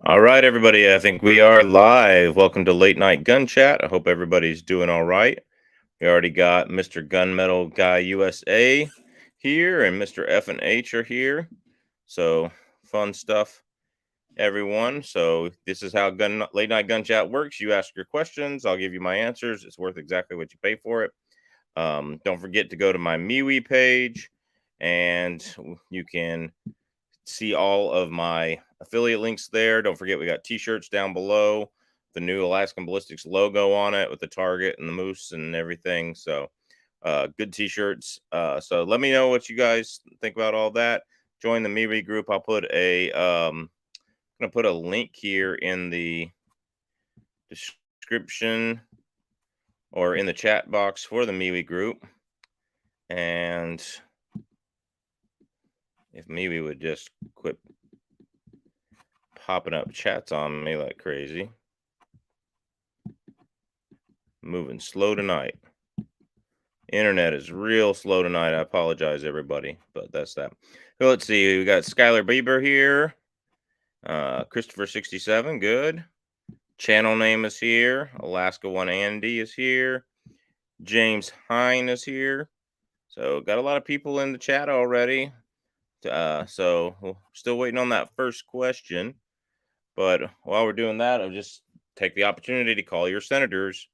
All right, everybody. I think we are live. Welcome to Late Night Gun Chat. I hope everybody's doing all right. We already got Mr. Gunmetal Guy USA here, and Mr. F and H are here. So fun stuff, everyone. So this is how Late Night Gun Chat works. You ask your questions, I'll give you my answers. It's worth exactly what you pay for it. Don't forget to go to my MeWe page, and you can see all of my affiliate links there. Don't forget, we got t-shirts down below, the new Alaskan Ballistics logo on it with the target and the moose and everything. So good t-shirts. So let me know what you guys think about all that. Join the MeWe group. I'll put a gonna put a link here in the description or in the chat box for the MeWe group. And if MeWe would just quit popping up chats on me like crazy. Moving slow tonight. Internet is real slow tonight. I apologize, everybody, but that's that. So let's see. We got Skylar Bieber here. Christopher 67, good. Channel name is here. Alaska One Andy is here. James Hine is here. So got a lot of people in the chat already. So we're still waiting on that first question. But while we're doing that, I'll just take the opportunity to call your senators.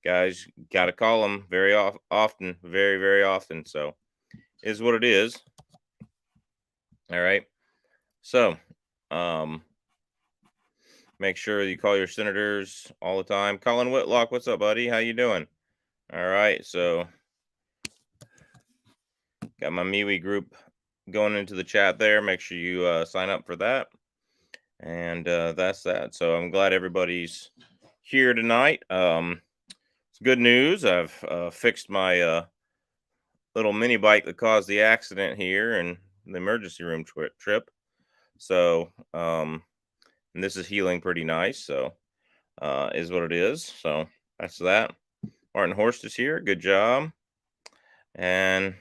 Guys, got to call them very often, very, very often. So is what it is. All right. So, make sure you call your senators all the time. Colin Whitlock, what's up, buddy? How you doing? All right. So, got my MeWe group going into the chat there. Make sure you sign up for that. And that's that. So I'm glad everybody's here tonight. It's good news. I've fixed my little mini bike that caused the accident here and the emergency room trip. So, and this is healing pretty nice. So, is what it is. So that's that. Martin Horst is here. Good job. And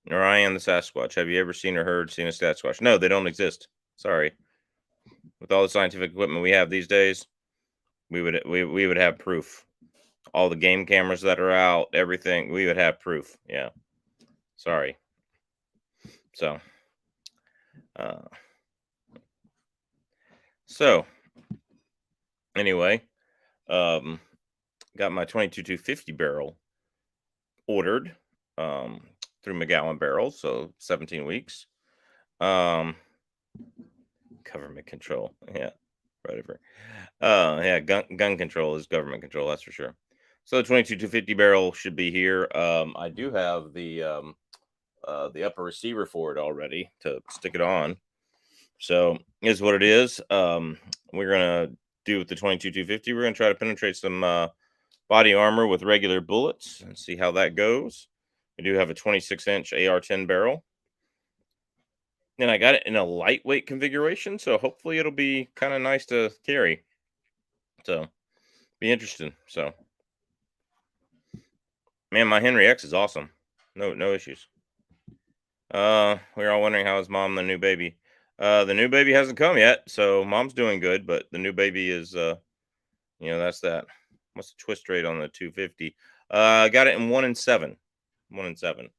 Orion the Sasquatch. Have you ever seen or seen a Sasquatch? No, they don't exist. Sorry. With all the scientific equipment we have these days, we would have proof. All the game cameras that are out, everything, we would have proof. Yeah. Sorry. So, uh, so anyway, got my 22-250 barrel ordered through McGowan Barrels, so 17 weeks. Government control, yeah, whatever. Yeah, gun control is government control, that's for sure. So the 22-250 barrel should be here. I do have the upper receiver for it already to stick it on. So is what it is. We're gonna do with the 22-250. We're gonna try to penetrate some body armor with regular bullets and see how that goes. We do have a 26-inch AR-10 barrel, and I got it in a lightweight configuration, so hopefully it'll be kind of nice to carry. So be interesting. So, man, my Henry X is awesome. No issues. We're all wondering how is mom the new baby. The new baby hasn't come yet, so mom's doing good, but the new baby is that's that. What's the twist rate on the 250? I got it in 1 and 7. 1 and 7.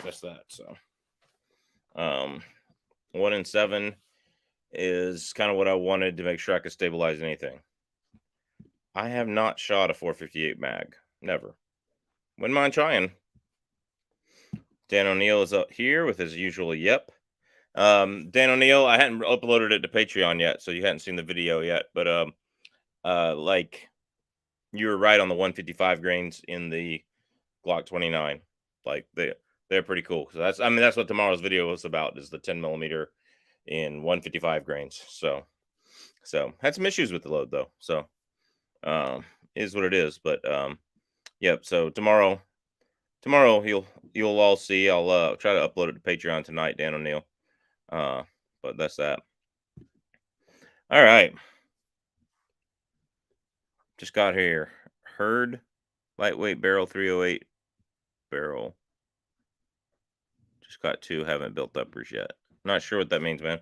Just that. So 1 and 7 is kind of what I wanted to make sure I could stabilize anything. I have not shot a 458 mag. Never. Wouldn't mind trying. Dan O'Neill is up here with his usual yep. Dan O'Neill, I hadn't uploaded it to Patreon yet, so you hadn't seen the video yet. But like you were right on the 155 grains in the Glock 29. Like they're pretty cool. So that's what tomorrow's video was about, is the 10 millimeter in 155 grains. So had some issues with the load though. So is what it is. But yep. So tomorrow you'll all see. I'll try to upload it to Patreon tonight, Dan O'Neill. But that's that. All right. Just got here. Herd lightweight barrel 308 barrel. Just got 2. Haven't built uppers yet. Not sure what that means, man.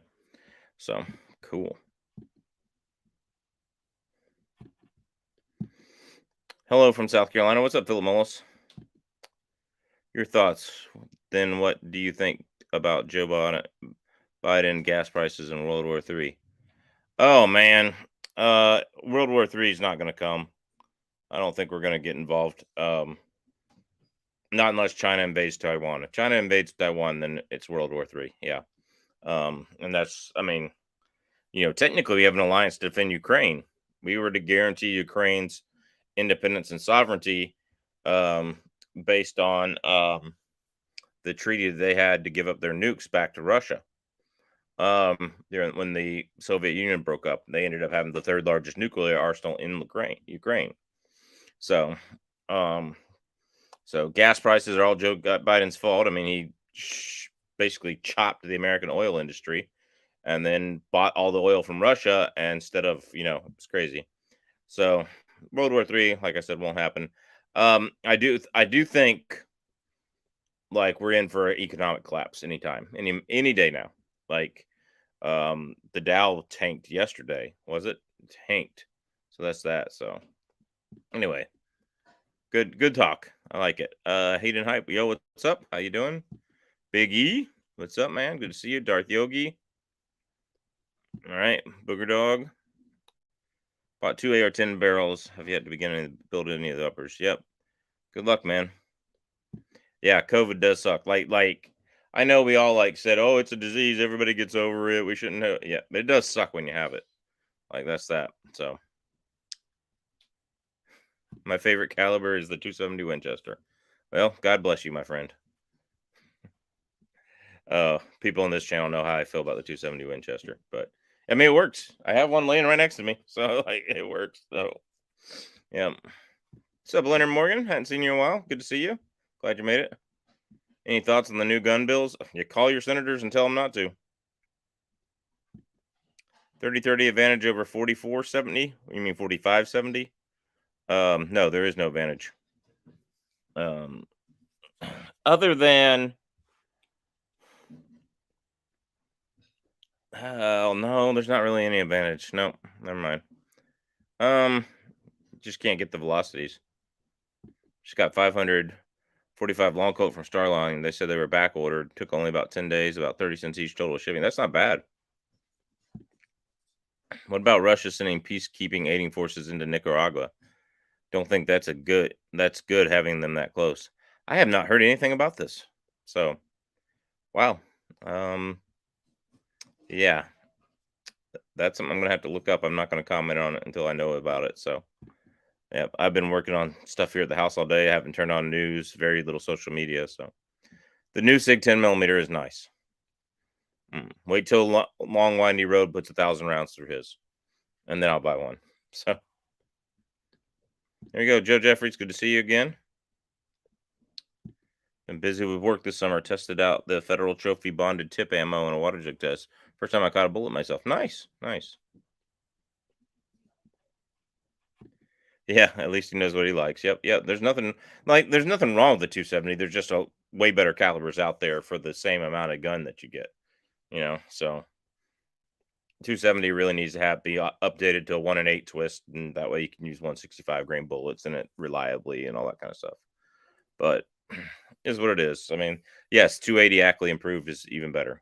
So Cool. Hello from South Carolina. What's up, Philip Mullis? Your thoughts? Then what do you think about Biden, gas prices, and World War III? Oh man, World War III is not going to come. I don't think we're going to get involved. Not unless China invades Taiwan. If China invades Taiwan, then it's World War III. Yeah. And that's, I mean, technically we have an alliance to defend Ukraine. We were to guarantee Ukraine's independence and sovereignty, um, based on the treaty that they had to give up their nukes back to Russia. When the Soviet Union broke up, they ended up having the third largest nuclear arsenal in Ukraine. So, um, so gas prices are all Joe Biden's fault. I mean, he basically chopped the American oil industry and then bought all the oil from Russia instead of, it's crazy. So World War III, like I said, won't happen. I do think like we're in for an economic collapse anytime, any day now. Like the Dow tanked yesterday, was it? Tanked. So that's that. So anyway, good talk. I like it. Hayden Hype, yo, what's up? How you doing? Big E, what's up, man? Good to see you. Darth Yogi. All right, Booger Dog. Bought 2 AR-10 barrels. Have yet to begin to build any of the uppers. Yep. Good luck, man. Yeah, COVID does suck. Like I know we all said, "Oh, it's a disease. Everybody gets over it. We shouldn't have." Yeah, but it does suck when you have it. Like that's that. So my favorite caliber is the 270 Winchester. Well, God bless you, my friend. People on this channel know how I feel about the 270 Winchester, but I mean it works. I have one laying right next to me, so it works. So yeah. What's up, Leonard Morgan? Hadn't seen you in a while. Good to see you. Glad you made it. Any thoughts on the new gun bills? You call your senators and tell them not to. 30-30 advantage over 44-70. You mean 45-70? No, there is no advantage. Other than oh no, there's not really any advantage. No, never mind. Just can't get the velocities. Just got 545 long coat from Starline. They said they were back ordered. Took only about 10 days, about 30 cents each total shipping. That's not bad. What about Russia sending peacekeeping aiding forces into Nicaragua? Don't think that's good having them that close. I have not heard anything about this. So, wow. Yeah. That's something I'm going to have to look up. I'm not going to comment on it until I know about it. So, yeah, I've been working on stuff here at the house all day. I haven't turned on news, very little social media. So, the new SIG 10mm is nice. Wait till Long Windy Road puts 1,000 rounds through his, and then I'll buy one. So, there you go, Joe Jeffries. Good to see you again. Been busy with work this summer. Tested out the federal trophy bonded tip ammo in a water jug test. First time I caught a bullet myself. Nice. Yeah, at least he knows what he likes. Yep. There's nothing wrong with the 270. There's just a way better calibers out there for the same amount of gun that you get. So 270 really needs to be updated to a 1 and 8 twist, and that way you can use 165 grain bullets in it reliably and all that kind of stuff. But is what it is. I mean, yes, 280 Ackley improved is even better.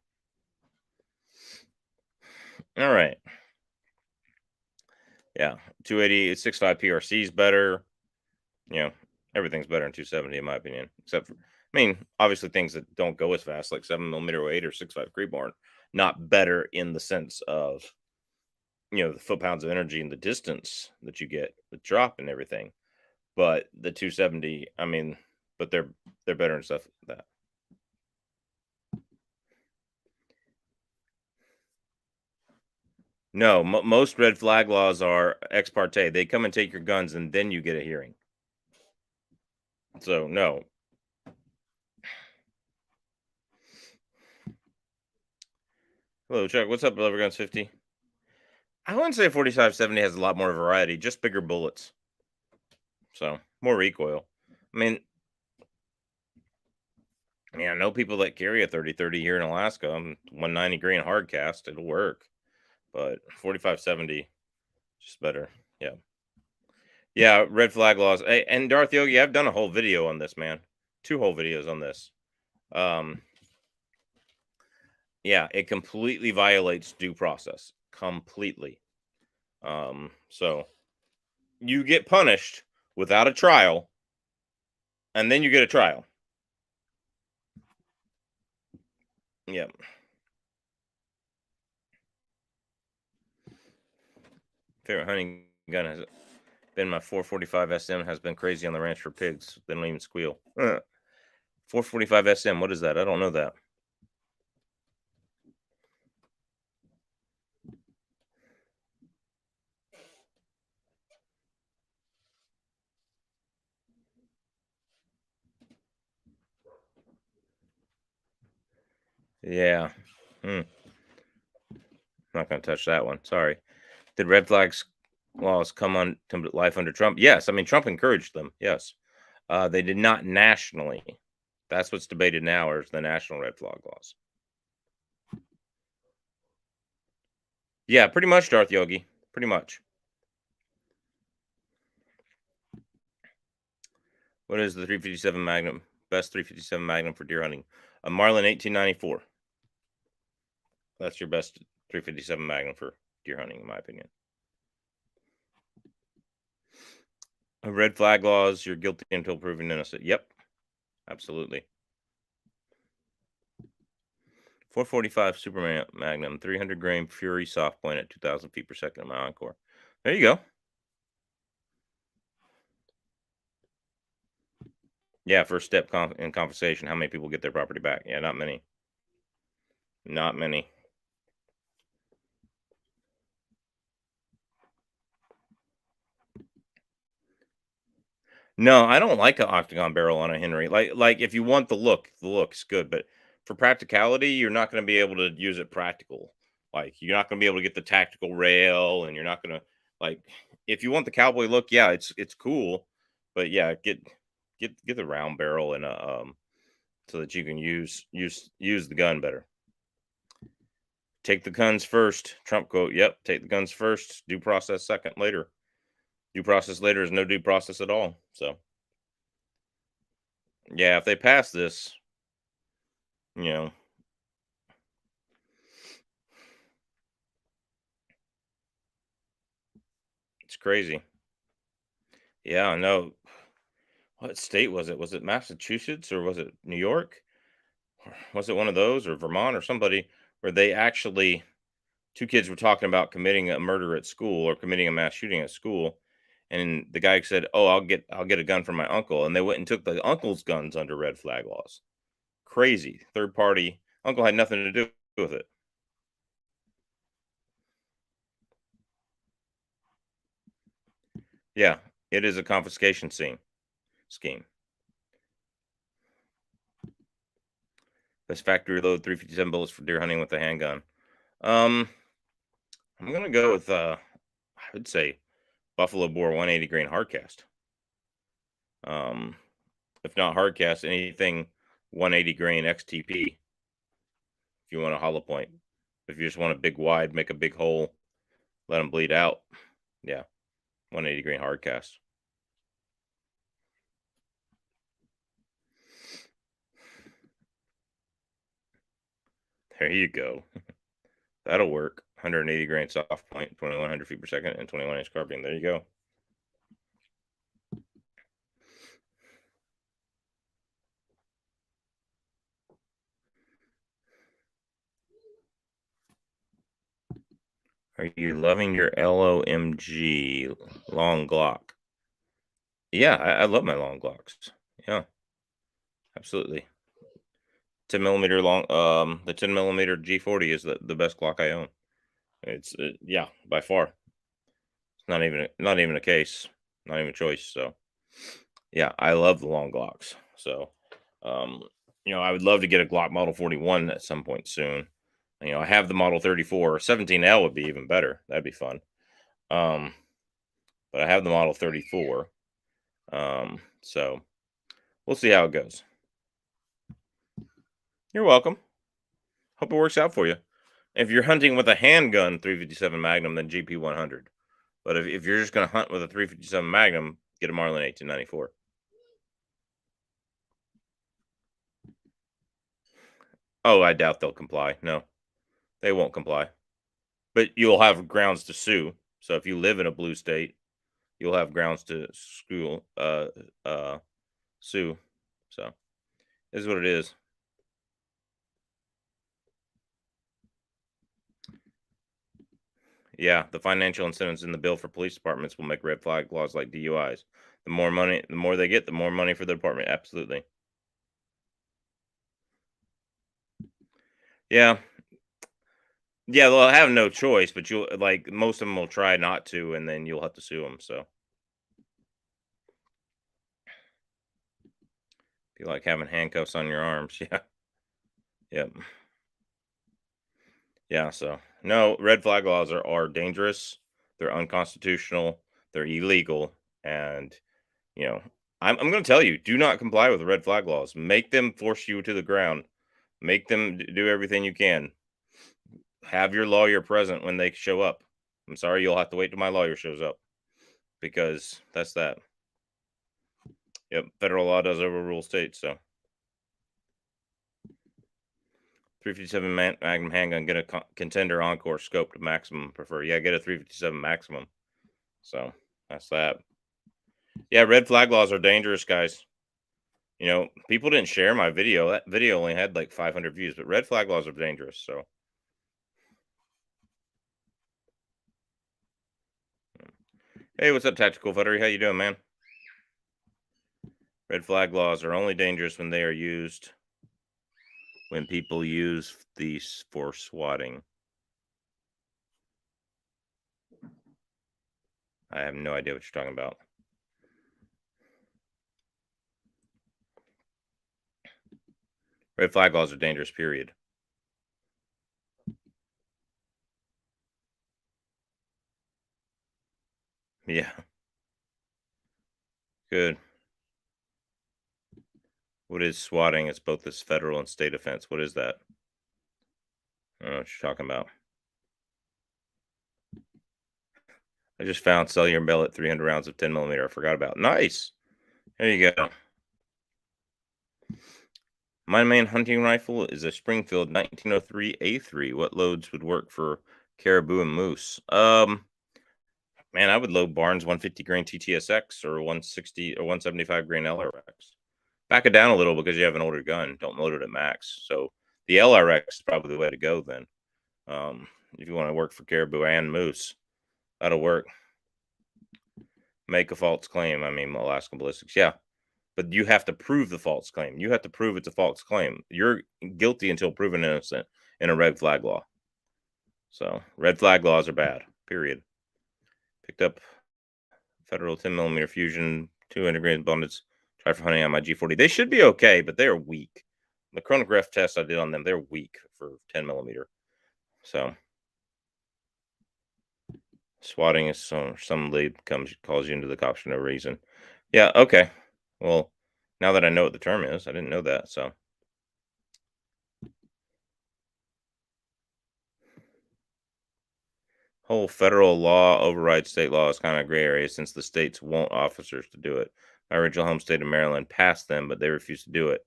All right. Yeah, 280 6.5 PRC is better. Everything's better in 270 in my opinion, except for, I mean, obviously things that don't go as fast like 7mm 8 or 6.5 Creedmoor, not better in the sense of the foot-pounds of energy and the distance that you get, the drop and everything. But the 270, I mean, but they're better and stuff like that. No, most red flag laws are ex parte. They come and take your guns, and then you get a hearing. So no. Hello, Chuck. What's up, Loverguns 50? I wouldn't say 4570 has a lot more variety, just bigger bullets. So more recoil. I mean, I know people that carry a 30-30 here in Alaska. 190 grain hard cast. It'll work. but 4570 just better. Yeah. Yeah, red flag laws. And Darth Yogi, I've done a whole video on this, man. 2 whole videos on this. Yeah, it completely violates due process. Completely. So you get punished without a trial, and then you get a trial. Yeah. Favorite hunting gun has been my 445 SM. Has been crazy on the ranch for pigs. They don't even squeal. 445 SM. What is that? I don't know that. Yeah. Not going to touch that one. Sorry. Did red flags laws come on to life under Trump? Yes. I mean, Trump encouraged them. Yes. They did not nationally. That's what's debated now, is the national red flag laws. Yeah, pretty much, Darth Yogi. Pretty much. What is the 357 Magnum? Best 357 Magnum for deer hunting? A Marlin 1894. That's your best 357 Magnum for deer hunting, in my opinion. Red flag laws, you're guilty until proven innocent. Yep, absolutely. 445 Superman Magnum, 300 grain Fury soft point at 2,000 feet per second in my Encore. There you go. Yeah, first step in compensation. How many people get their property back? Yeah, not many. Not many. No, I don't like an octagon barrel on a Henry. Like if you want the look's good, but for practicality, you're not going to be able to use it practical. Like you're not going to be able to get the tactical rail, and you're not going to like if you want the cowboy look, yeah, it's cool, but yeah, get the round barrel and so that you can use the gun better. Take the guns first. Trump quote. Yep, take the guns first. Due process second later. Due process later is no due process at all. So yeah, if they pass this, you know, it's crazy. Yeah, I know. What state was it? Was it Massachusetts or was it New York? Was it one of those or Vermont or somebody where they actually 2 kids were talking about committing a murder at school or committing a mass shooting at school, and the guy said, "Oh, I'll get a gun from my uncle," and they went and took the uncle's guns under red flag laws. Crazy. Third party. Uncle had nothing to do with it. Yeah, it is a confiscation scheme. This factory load 357 bullets for deer hunting with a handgun. Um, I'm gonna go with I would say Buffalo Bore 180 grain hardcast. Um, if not hardcast, anything 180 grain XTP. If you want a hollow point, if you just want a big wide, make a big hole, let them bleed out. Yeah, 180 grain hardcast. There you go. That'll work. 180 grain soft point, 2,100 feet per second, and 21-inch carbine. There you go. Are you loving your LOMG long Glock? Yeah, I love my long Glocks. Yeah, absolutely. 10 millimeter long. The 10 millimeter G40 is the best Glock I own. It's yeah, by far. It's not even a case, not even a choice. So yeah, I love the long Glocks. So um, I would love to get a Glock Model 41 at some point soon. I have the Model 34. 17L would be even better. That'd be fun. Um, but I have the Model 34. So we'll see how it goes. You're welcome. Hope it works out for you. If you're hunting with a handgun 357 Magnum, then GP 100. But if you're just gonna hunt with a 357 Magnum, get a Marlin 1894. Oh, I doubt they'll comply. No, they won't comply. But you'll have grounds to sue. So if you live in a blue state, you'll have grounds to sue. So this is what it is. Yeah, the financial incentives in the bill for police departments will make red flag laws like DUIs. The more money, the more they get, the more money for the department. Absolutely. Yeah, yeah, they'll have no choice, but you'll like most of them will try not to, and then you'll have to sue them. So, be like having handcuffs on your arms. Yeah, yep, yeah. So, no, red flag laws are dangerous. They're unconstitutional. They're illegal, and you know, I'm going to tell you, do not comply with the red flag laws. Make them force you to the ground. Make them do everything you can. Have your lawyer present when they show up. I'm sorry, you'll have to wait till my lawyer shows up because that's that. Yep, federal law does overrule states. So 357 Magnum handgun, get a contender encore scope to maximum prefer. Yeah, get a 357 maximum. So that's that. Yeah, red flag laws are dangerous, guys. You know, people didn't share my video. That video only had like 500 views, but red flag laws are dangerous. So, hey, what's up, Tactical Futtery? How you doing, man? Red flag laws are only dangerous when they are used when people use these for swatting. I have no idea what you're talking about. Red flag laws are dangerous, period. Yeah, good. What is swatting? It's both this federal and state offense. What is that? I don't know what you're talking about. I just found sell your bellet 300 rounds of 10 millimeter. I forgot about. Nice. There you go. My main hunting rifle is a Springfield 1903 A3. What loads would work for caribou and moose? Man, I would load Barnes 150 grain TTSX or 160 or 175 grain LRX. Back it down a little because you have an older gun. Don't load it at max. So the LRX is probably the way to go then. If you want to work for caribou and moose, that'll work. Make a false claim. I mean, Alaskan ballistics. Yeah. But you have to prove the false claim. You have to prove it's a false claim. You're guilty until proven innocent in a red flag law. So red flag laws are bad. Period. Picked up federal 10 millimeter fusion, 200 grain abundance. Try for hunting on my G40. They should be okay, but they're weak. The chronograph test I did on them, they're weak for 10 millimeter. So swatting is some lead calls you into the cops for no reason. Yeah, okay. Well, now that I know what the term is, I didn't know that. So whole federal law overrides state law is kind of a gray area since the states want officers to do it. My original home state of Maryland passed them, but they refused to do it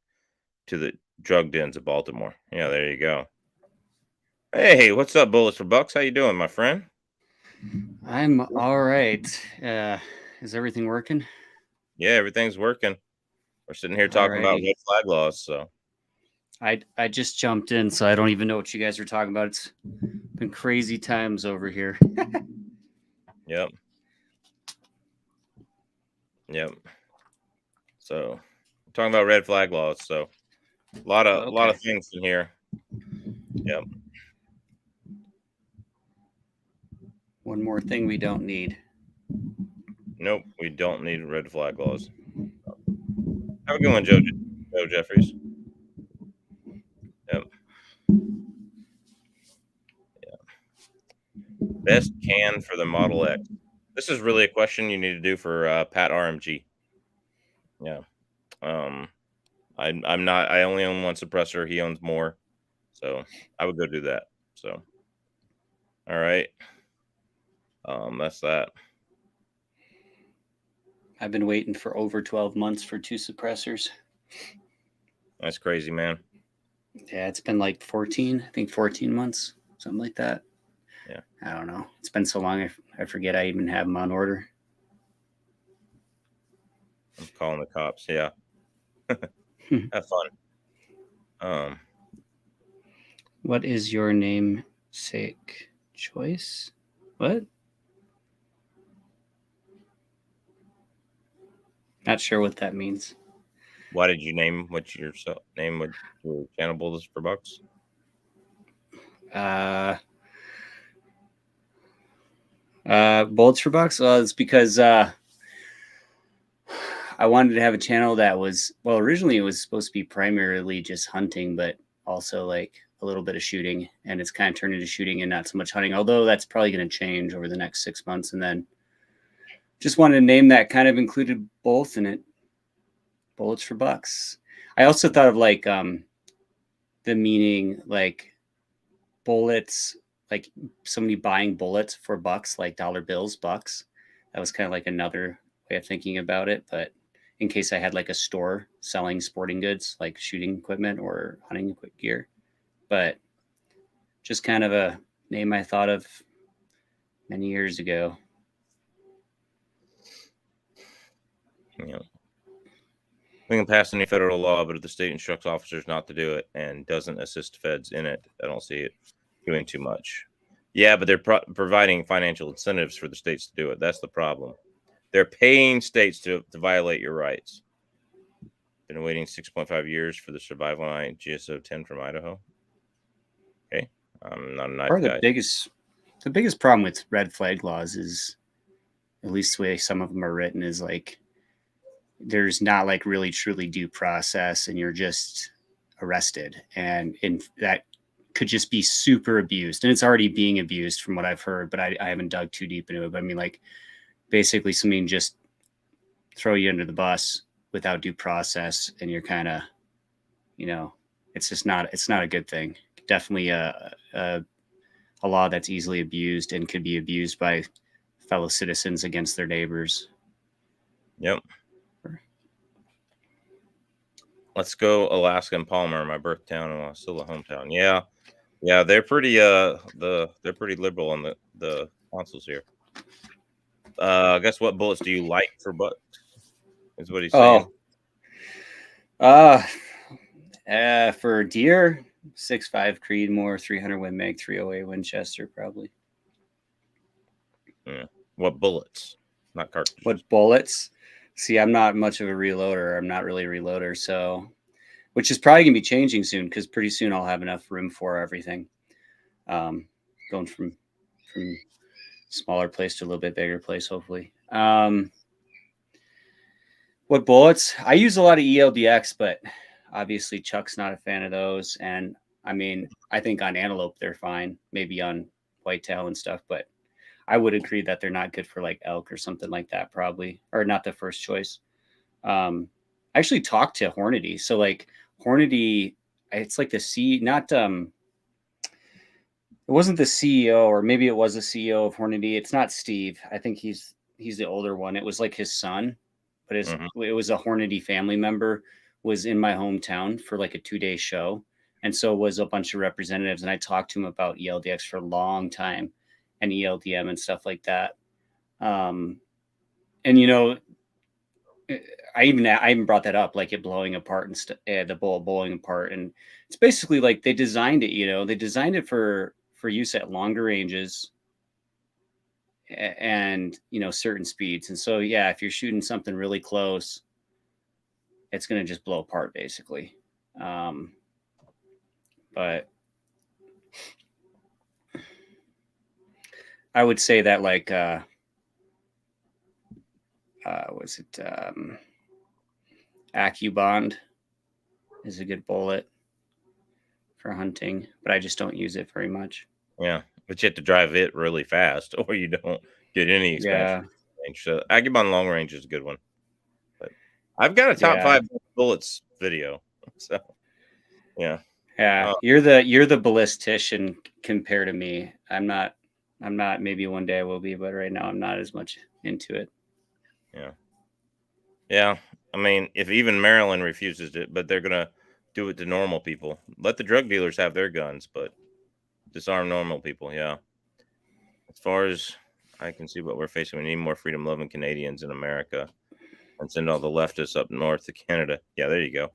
to the drug dens of Baltimore. Yeah, there you go. Hey, what's up, Bullets for Bucks? How you doing, my friend? I'm all right. Is everything working? Yeah, everything's working. We're sitting here All talking about righty. red flag laws. So I just jumped in, so I don't even know what you guys are talking about. It's been crazy times over here. yep, yep. So we're talking about red flag laws. So a lot of Okay. things in here. Yep. One more thing we don't need. Nope. We don't need red flag laws. Have a good one, Joe Jeffries. Yep. Best can for the Model X. This is really a question you need to do for Pat RMG. Yeah. Um, I'm not. I only own one suppressor. He owns more, so I would go do that. So All right. That's that. I've been waiting for over 12 months for 2 suppressors. That's crazy, man. Yeah, it's been like 14, I think 14 months, something like that. Yeah. I don't know. It's been so long, I forget I even have them on order. I'm calling the cops. Yeah. Have fun. What is your namesake choice? What? Not sure what that means. Why did you name what your channel for bucks? Bullets for bucks? Well, it's because I wanted to have a channel that was, well, originally it was supposed to be primarily just hunting, but also like a little bit of shooting, and it's kind of turned into shooting and not so much hunting, although that's probably going to change over the next 6 months. And then just wanted a name that kind of included both in it. Bullets for bucks. I also thought of like the meaning, like bullets, like somebody buying bullets for bucks, like dollar bills, bucks. That was kind of like another way of thinking about it. But in case I had like a store selling sporting goods, like shooting equipment or hunting gear, but just kind of a name I thought of many years ago. You know, we can pass any federal law, but if the state instructs officers not to do it and doesn't assist feds in it, I don't see it doing too much. Yeah, but they're providing financial incentives for the states to do it. That's the problem. They're paying states to violate your rights. Been waiting 6.5 years for the survival night GSO 10 from Idaho. Okay, I'm not a knife Probably guy. the biggest problem with red flag laws is, at least the way some of them are written, is like there's not like really truly due process, and you're just arrested, and that could just be super abused, and it's already being abused from what I've heard, but I haven't dug too deep into it. But I mean, like basically something just throw you under the bus without due process, and you're kind of, it's not a good thing. Definitely a law that's easily abused and could be abused by fellow citizens against their neighbors. Yep. Let's go Alaska and Palmer, my birth town, and still a hometown. Yeah, they're pretty they're pretty liberal on the consuls here. Guess what bullets do you like for bucks? Is what he's saying. For deer, 6.5 Creedmoor, 300 Win Mag, 308 Winchester, probably. Yeah. What bullets? Not cartridges. What bullets? See, I'm not much of a reloader. I'm not really a reloader, so, which is probably gonna be changing soon, because pretty soon I'll have enough room for everything. Going from smaller place to a little bit bigger place, hopefully. What bullets? I use a lot of ELDX, but obviously Chuck's not a fan of those. And I mean, I think on antelope they're fine, maybe on whitetail and stuff, but I would agree that they're not good for like elk or something like that, probably, or not the first choice. I actually talked to Hornady. So like Hornady, it's like it wasn't the CEO, or maybe it was the CEO of Hornady. It's not Steve. I think he's the older one. It was like his son, but it was a Hornady family member, was in my hometown for like a 2-day show. And so was a bunch of representatives. And I talked to him about ELDX for a long time, and ELDM and stuff like that. And I even brought that up, like it blowing apart and the bull blowing apart. And it's basically like they designed it for use at longer ranges and, certain speeds. And so, yeah, if you're shooting something really close, it's going to just blow apart basically. But I would say that like, AccuBond is a good bullet for hunting, but I just don't use it very much. Yeah, but you have to drive it really fast, or you don't get any expansion range. So AccuBond long range is a good one. But I've got a top 5 bullets video. So yeah. Yeah, you're the ballistician compared to me. I'm not I'm not. Maybe one day I will be, but right now I'm not as much into it. Yeah. Yeah. I mean, if even Maryland refuses it, but they're gonna do it to normal people. Let the drug dealers have their guns, but disarm normal people. Yeah. As far as I can see what we're facing, we need more freedom loving Canadians in America and send all the leftists up north to Canada. Yeah, there you go.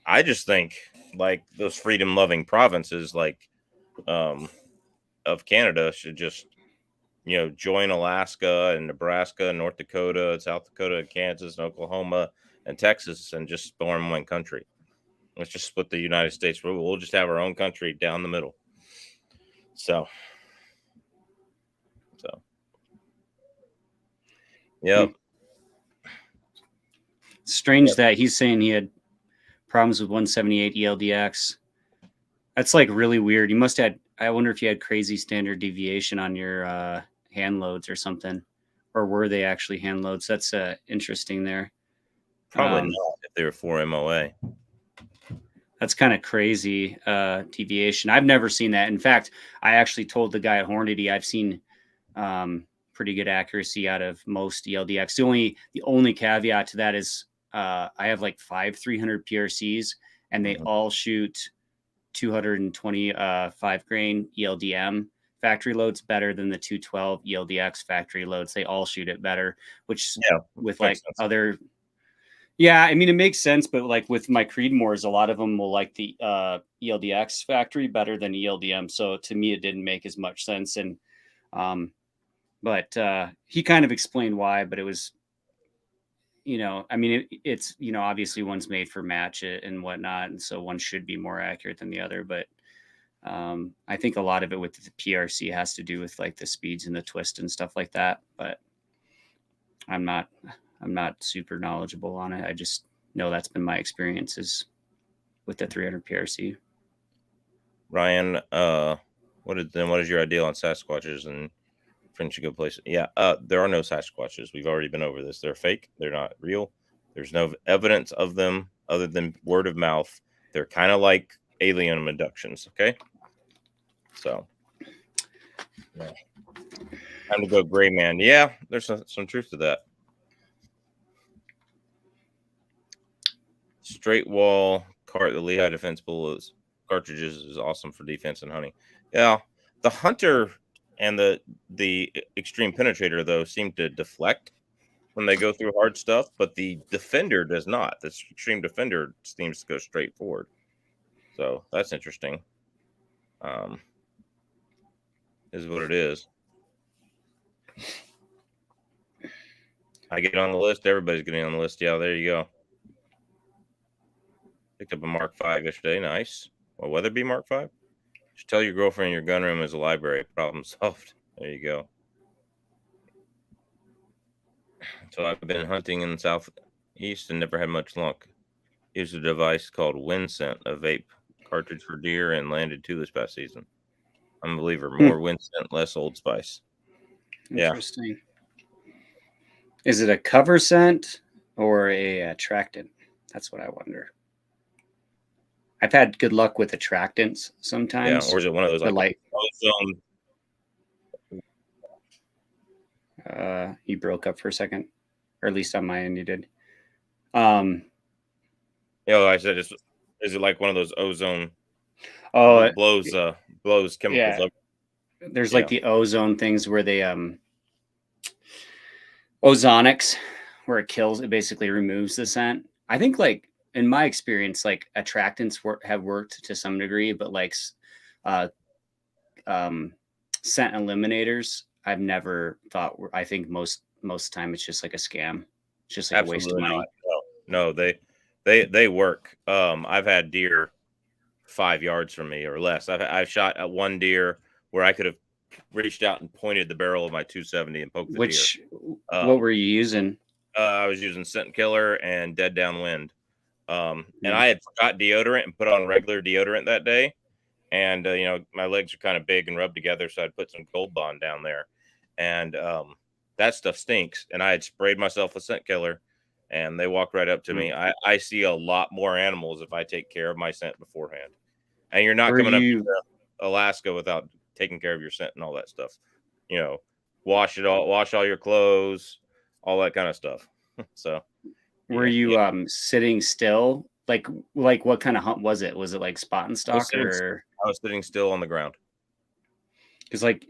I just think like those freedom loving provinces like of Canada should just join Alaska and Nebraska and North Dakota and South Dakota and Kansas and Oklahoma and Texas and just form one country. Let's just split the United States. We'll just have our own country down the middle. So, yep. Strange that he's saying he had problems with 178 ELDX. That's like really weird. You must have. I wonder if you had crazy standard deviation on your hand loads or something, or were they actually hand loads? That's interesting there. Probably not if they were 4 MOA. That's kind of crazy deviation. I've never seen that. In fact, I actually told the guy at Hornady I've seen pretty good accuracy out of most ELDX. The only caveat to that is I have like 5 300 PRCs, and they all shoot 225 grain ELDM factory loads better than the 212 ELDX factory loads. They all shoot it better, which with like sense. Other. Yeah, I mean, it makes sense, but like with my Creedmoors, a lot of them will like the ELDX factory better than ELDM. So to me, it didn't make as much sense. And, but he kind of explained why, but it was, I mean, it's, obviously one's made for match and whatnot. And so one should be more accurate than the other. But I think a lot of it with the PRC has to do with like the speeds and the twist and stuff like that. But I'm not super knowledgeable on it. I just know that's been my experiences with the 300 PRC. Ryan, what is your idea on Sasquatches and French go places? Yeah, there are no Sasquatches. We've already been over this. They're fake. They're not real. There's no evidence of them other than word of mouth. They're kind of like alien abductions. Okay, so yeah. Time to go gray man. Yeah, there's some truth to that. Straight wall cart, the Lehigh defense bullets cartridges is awesome for defense and hunting. Yeah, the hunter and the extreme penetrator though seem to deflect when they go through hard stuff, but the defender does not. The extreme defender seems to go straight forward. So that's interesting. Is what it is. I get on the list. Everybody's getting on the list. Yeah, there you go. Picked up a Mark V yesterday. Nice. Well, Weatherby Mark V. Just tell your girlfriend your gun room is a library. Problem solved. There you go. So I've been hunting in the southeast and never had much luck. Used a device called Wind Scent, a vape cartridge for deer, and landed 2 this past season. I'm a believer. More Wind Scent, less Old Spice. Interesting. Yeah. Is it a cover scent or a attractant? That's what I wonder. I've had good luck with attractants sometimes. Yeah, or is it one of those like ozone? You broke up for a second, or at least on my end you did. I said, is it like one of those ozone? Oh, it blows chemicals up. There's like the ozone things where they ozonics, where it kills, it basically removes the scent. I think like in my experience, like attractants have worked to some degree, but like scent eliminators, I've never thought. I think most time it's just like a scam. It's just like Absolutely a waste of money. No, they work. I've had deer 5 yards from me or less. I've shot at one deer where I could have reached out and pointed the barrel of my 270 and poked the deer. What were you using? I was using Scent Killer and Dead Downwind. And I had forgot deodorant and put on regular deodorant that day. And, my legs are kind of big and rubbed together. So I'd put some Gold Bond down there. And that stuff stinks. And I had sprayed myself with Scent Killer. And they walked right up to me. I see a lot more animals if I take care of my scent beforehand. And you're not coming up to Alaska without taking care of your scent and all that stuff. You know, wash all your clothes, all that kind of stuff. So, Were you sitting still? Like what kind of hunt was it? Was it like spot and I was stalker? sitting still on the ground. Because like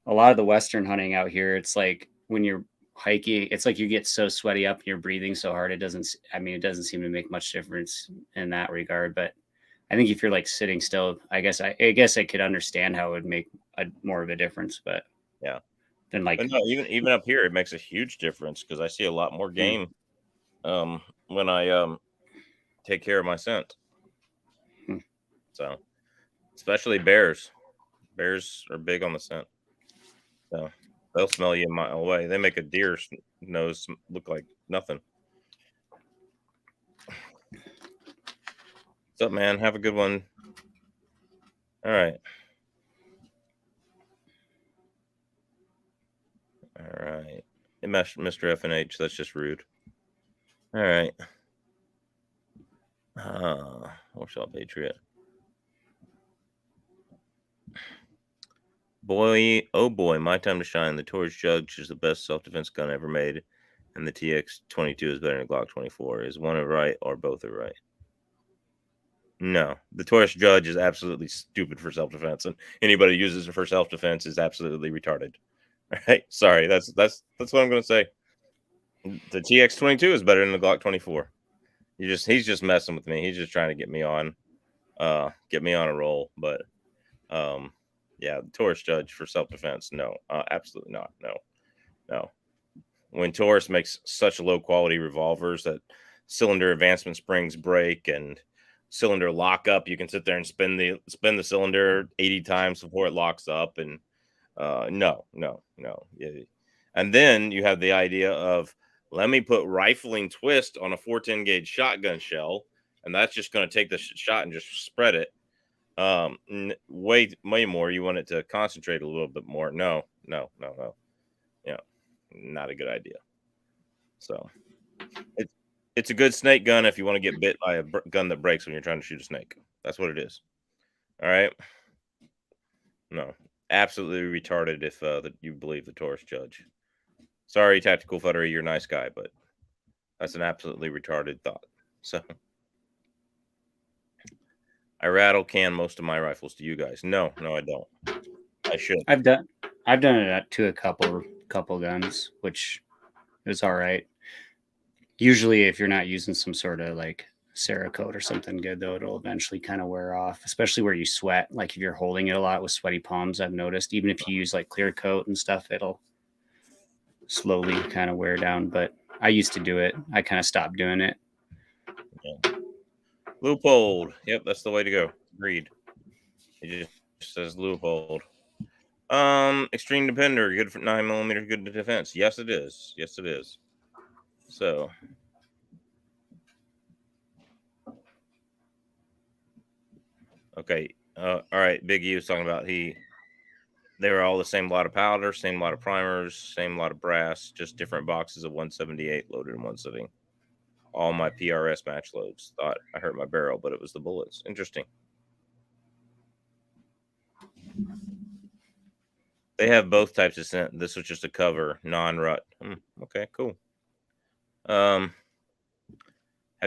a lot of the Western hunting out here, it's like when you're hiking, it's like you get so sweaty up and you're breathing so hard. It doesn't seem to make much difference in that regard. But I think if you're like sitting still, I guess I could understand how it would make more of a difference. But yeah, then like but no, even up here, it makes a huge difference because I see a lot more game when I take care of my scent. So, especially bears. Bears are big on the scent. So they'll smell you a mile away. They make a deer's nose look like nothing. What's up, man? Have a good one. All right. All right. Hey, Mr. FNH, that's just rude. All right. Warsaw Patriot. Boy, oh boy, my time to shine. The Torch Judge is the best self-defense gun ever made, and the TX-22 is better than Glock 24. Is one right or both are right? No, the Torch Judge is absolutely stupid for self-defense, and anybody who uses it for self-defense is absolutely retarded. All right, sorry, that's what I'm going to say. The TX-22 is better than the Glock 24. He's just messing with me. He's just trying to get me on a roll. But yeah, the Taurus Judge for self-defense, no, absolutely not. No. When Taurus makes such low quality revolvers that cylinder advancement springs break and cylinder lockup, you can sit there and spin the cylinder 80 times before it locks up, and no. Yeah. And then you have the idea of, let me put rifling twist on a 410 gauge shotgun shell, and that's just going to take the shot and just spread it. Way more. You want it to concentrate a little bit more. No. Yeah, not a good idea. So it's a good snake gun if you want to get bit by a gun that breaks when you're trying to shoot a snake. That's what it is. All right. No, absolutely retarded if you believe the Taurus Judge. Sorry, Tactical Futtery, you're a nice guy, but that's an absolutely retarded thought. So I rattle can most of my rifles. Do you guys? No, I don't. I should. I've done it to a couple guns, which is all right. Usually, if you're not using some sort of like Cerakote or something good, though, it'll eventually kind of wear off, especially where you sweat. Like if you're holding it a lot with sweaty palms, I've noticed, even if you use like clear coat and stuff, it'll slowly kind of wear down. But I used to do it. I kind of stopped doing it. Yeah. Loophole. Yep, that's the way to go. Agreed. It just says loophole. Extreme Depender, good for 9mm, good to defense. Yes, it is. So okay. All right. Big E was talking about they were all the same lot of powder, same lot of primers, same lot of brass, just different boxes of 178 loaded in one sitting. All my PRS match loads. Thought I hurt my barrel, but it was the bullets. Interesting. They have both types of scent. This was just a cover, non-rut. Okay, cool. Have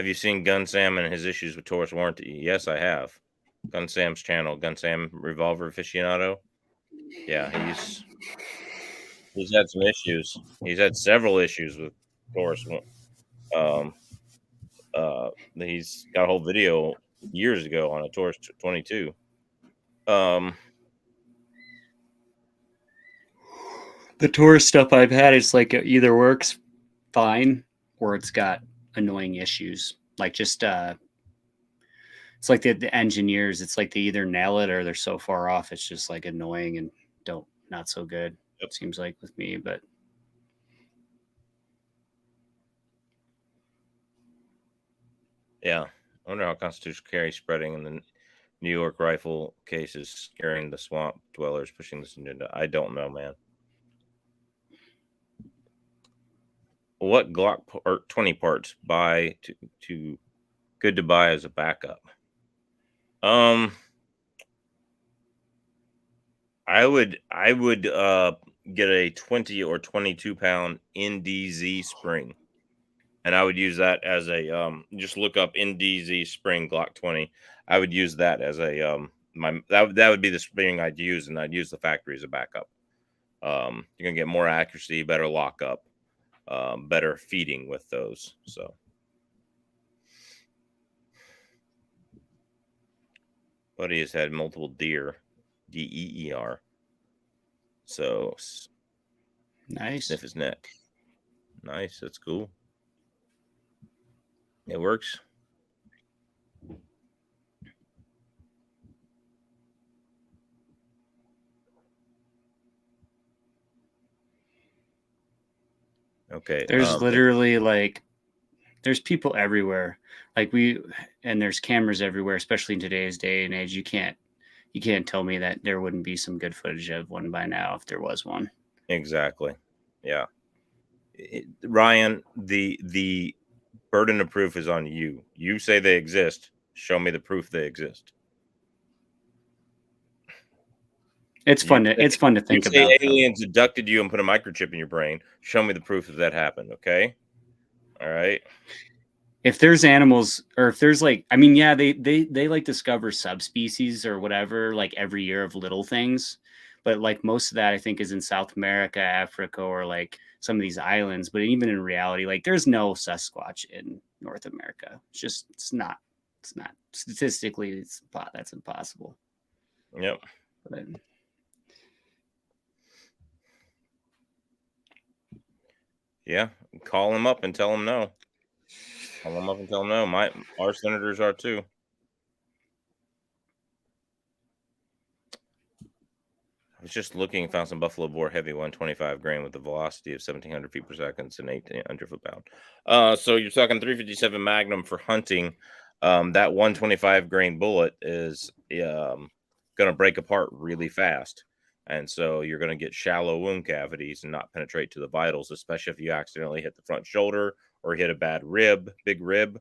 you seen Gun Sam and his issues with Taurus warranty? Yes, I have. Gun Sam's channel, Gun Sam Revolver Aficionado. Yeah, he's had some issues. He's had several issues with Taurus. He's got a whole video years ago on a Taurus 22. The Taurus stuff I've had, it's like it either works fine or it's got annoying issues. Like just it's like the engineers, it's like they either nail it or they're so far off it's just like annoying and not so good. Yep. It seems like with me, but yeah, I wonder how constitutional carry spreading in the New York rifle case is scaring the swamp dwellers, pushing this agenda. I don't know, man. What Glock 20 parts buy to good to buy as a backup? I I would get a 20 or 22 pound NDZ spring, and I would use that as a just look up NDZ spring Glock 20. I would use that as a that would be the spring I'd use, and I'd use the factory as a backup. You're gonna get more accuracy, better lockup, better feeding with those. So, buddy has had multiple deer, DEER. So Nice. sniff his neck. Nice. That's cool. It works. Okay. There's literally like, there's people everywhere. Like and there's cameras everywhere, especially in today's day and age. You can't tell me that there wouldn't be some good footage of one by now if there was one. Exactly. Yeah. Ryan, the burden of proof is on you. You say they exist. Show me the proof they exist. It's fun to think you say about. Aliens abducted you and put a microchip in your brain. Show me the proof that happened. Okay. All right. If there's animals, or if there's like, I mean, yeah, they like discover subspecies or whatever, like every year of little things. But like most of that, I think, is in South America, Africa, or like some of these islands. But even in reality, like there's no Sasquatch in North America. It's not statistically, that's impossible. Yep. But, yeah, call him up and tell him no. Call him up and tell him no. Our senators are too. I was just looking, found some buffalo boar heavy 125 grain with a velocity of 1,700 feet per second and 1,800 foot pound. So you're talking 357 Magnum for hunting. That 125 grain bullet is going to break apart really fast. And so you're going to get shallow wound cavities and not penetrate to the vitals, especially if you accidentally hit the front shoulder or hit a bad big rib.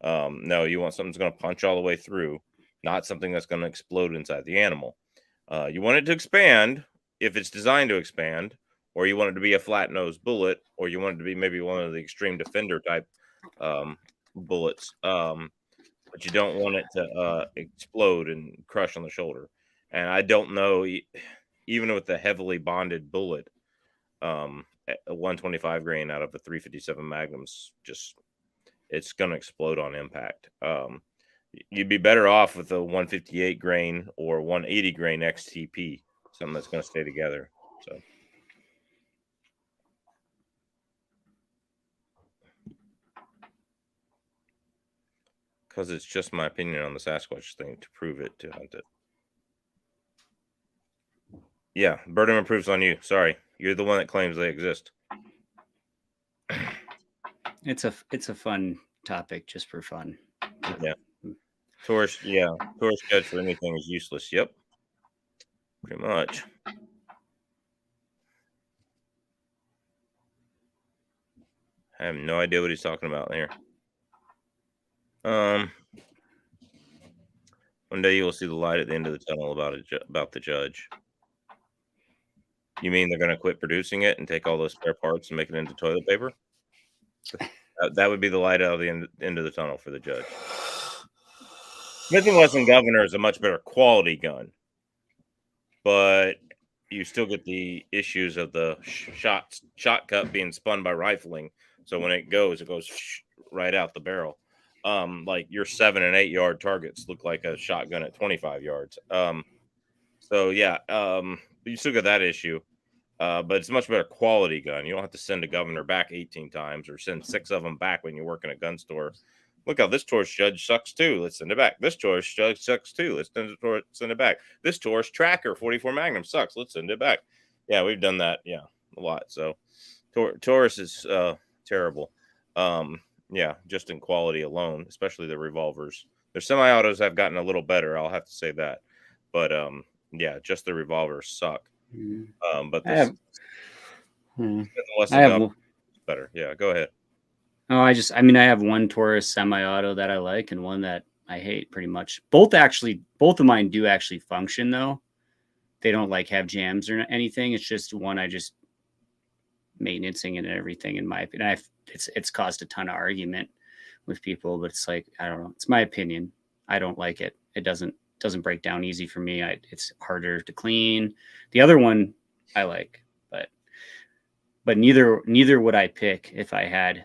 No, you want something that's going to punch all the way through, not something that's going to explode inside the animal. You want it to expand if it's designed to expand, or you want it to be a flat nosed bullet, or you want it to be maybe one of the extreme defender type bullets. But you don't want it to explode and crush on the shoulder. And I don't know, even with the heavily bonded bullet, a 125 grain out of a 357 Magnums, it's going to explode on impact. You'd be better off with a 158 grain or 180 grain XTP, something that's going to stay together. So, because it's just my opinion on the Sasquatch thing to prove it, to hunt it. Yeah, burden of proof's on you. Sorry, you're the one that claims they exist. it's a fun topic just for fun. Yeah. Tourist judge for anything is useless. Yep. Pretty much. I have no idea what he's talking about here. One day you will see the light at the end of the tunnel about the judge. You mean they're going to quit producing it and take all those spare parts and make it into toilet paper? That would be the light out of the end of the tunnel for the judge. Smith & Wesson Governor is a much better quality gun, but you still get the issues of the shot cut being spun by rifling. So when it goes right out the barrel. Like your 7 and 8 yard targets look like a shotgun at 25 yards. So yeah, you still get that issue. But it's a much better quality gun. You don't have to send a governor back 18 times or send 6 of them back when you work in a gun store. Look how this tourist judge sucks too. Let's send it back. This tourist judge sucks too. Let's send it back. This tourist tracker 44 Magnum sucks. Let's send it back. Yeah, we've done that. Yeah, a lot. So Taurus is terrible. Yeah, just in quality alone, especially the revolvers. Their semi-autos have gotten a little better. I'll have to say that. But yeah, just the revolvers suck. But this I have better. Yeah, go ahead. Oh, I have one Taurus semi-auto that I like and one that I hate pretty much. Both of mine do actually function though. they don't like have jams or anything. It's just one I just maintaining and everything. In my opinion, it's caused a ton of argument with people, but it's like, I don't know. It's my opinion. I don't like it. It doesn't break down easy for me. It's harder to clean. The other one I like, but neither would I pick if I had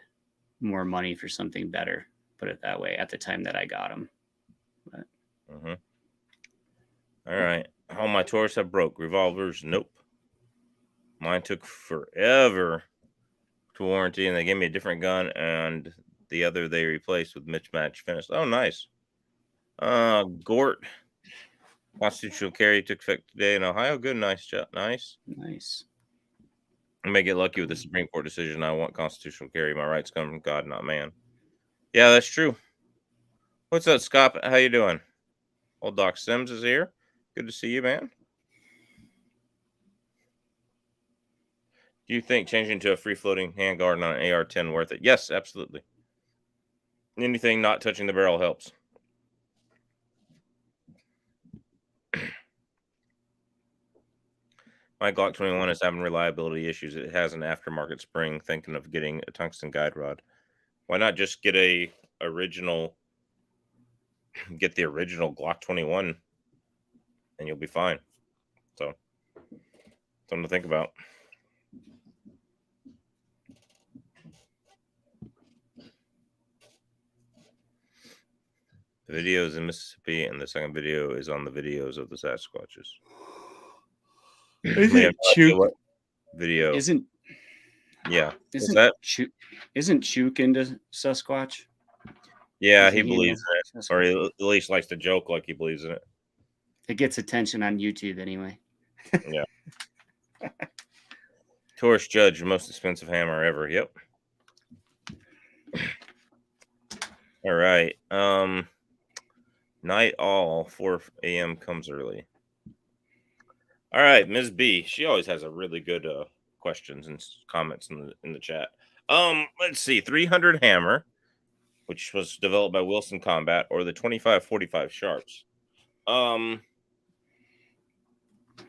more money for something better. Put it that way. At the time that I got them. But. All right. All my Taurus have broke. Revolvers, nope. Mine took forever to warranty, and they gave me a different gun, and the other they replaced with mismatch finish. Oh, nice. Gort. Constitutional carry took effect today in Ohio. Good, nice job. Nice. I may get lucky with the Supreme Court decision. I want constitutional carry. My rights come from God, not man. Yeah, that's true. What's up, Scott? How you doing? Old Doc Sims is here. Good to see you, man. Do you think changing to a free-floating handguard on an AR-10 worth it? Yes, absolutely. Anything not touching the barrel helps. My Glock 21 is having reliability issues. It has an aftermarket spring. Thinking of getting a tungsten guide rod. Why not just get the original Glock 21 and you'll be fine. So, something to think about. The video is in Mississippi, and the second video is on the videos of the Sasquatches. Isn't video? Isn't Chook into Sasquatch? Yeah, he believes in it, or he at least likes to joke like he believes in it. It gets attention on YouTube anyway. Yeah. Taurus Judge, most expensive hammer ever. Yep. All right. Night all 4 a.m. comes early. All right, Ms. B. She always has a really good questions and comments in the chat. Let's see. 300 hammer, which was developed by Wilson Combat, or the 2545 Sharps.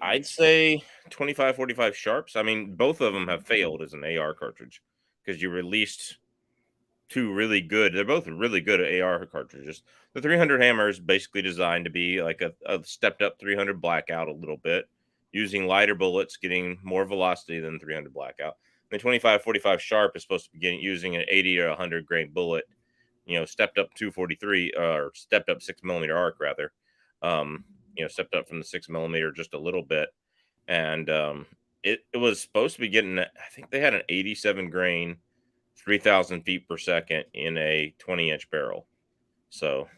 I'd say 2545 Sharps. I mean, both of them have failed as an AR cartridge because you released two really good. They're both really good at AR cartridges. The 300 hammer is basically designed to be like a stepped up 300 blackout a little bit, using lighter bullets, getting more velocity than 300 blackout. The 2545 Sharp is supposed to be using an 80 or 100 grain bullet, stepped up 243 or stepped up 6mm arc rather. Stepped up from the 6mm just a little bit, and it was supposed to be getting. I think they had an 87 grain, 3,000 feet per second in a 20-inch barrel. So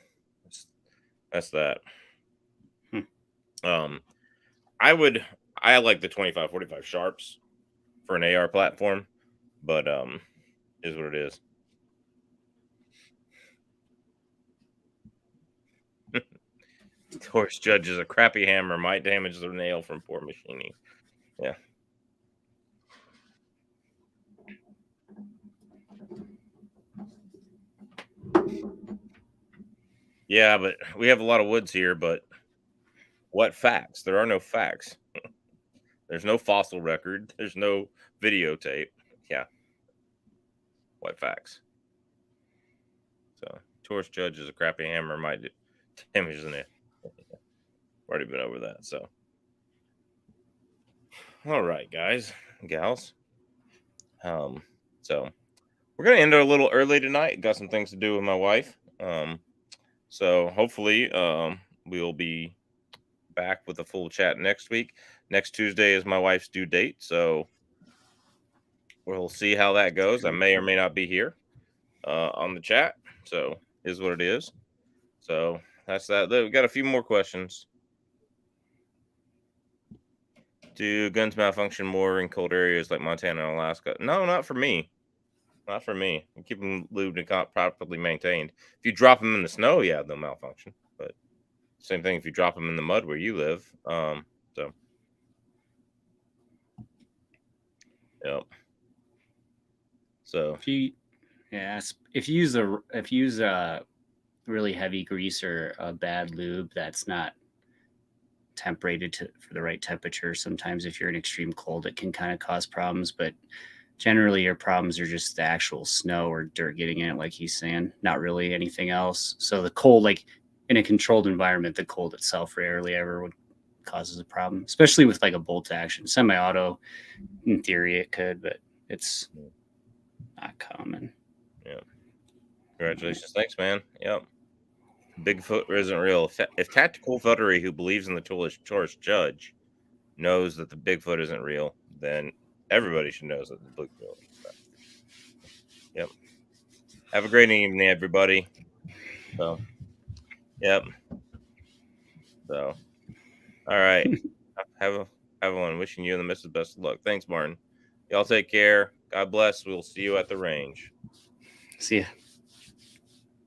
that's that. I like the 2545 Sharps for an AR platform, but is what it is. Taurus Judge is a crappy hammer, might damage the nail from poor machining. Yeah. Yeah, but we have a lot of woods here, but what facts? There are no facts. There's no fossil record. There's no videotape. Yeah. What facts? So, Taurus Judge is a crappy hammer, might damage the nail. Already been over that, so. All right, guys, gals. So we're gonna end it a little early tonight. Got some things to do with my wife. So hopefully, we'll be back with a full chat next week. Next Tuesday is my wife's due date, so we'll see how that goes. I may or may not be here on the chat. So is what it is. So that's that. We've got a few more questions. Do guns malfunction more in cold areas like Montana and Alaska? No, not for me. Not for me. You keep them lubed and properly maintained. If you drop them in the snow, yeah, they'll malfunction. But same thing if you drop them in the mud where you live. So, yep. So if you use a really heavy grease or a bad lube, that's not temperated for the right temperature. Sometimes if you're in extreme cold, it can kind of cause problems, but generally your problems are just the actual snow or dirt getting in it, like he's saying, not really anything else. So the cold, like in a controlled environment, the cold itself rarely ever would causes a problem, especially with like a bolt action. Semi-auto, in theory it could, but it's not common. Yeah. Congratulations. Thanks, man. Yep. Bigfoot isn't real. If tactical veterinary who believes in the tourist judge knows that the Bigfoot isn't real, then everybody should know that the Bigfoot is not. Yep. Have a great evening, everybody. So, yep. So, all right. have one. Wishing you and the missus best of luck. Thanks, Martin. Y'all take care. God bless. We'll see you at the range. See ya.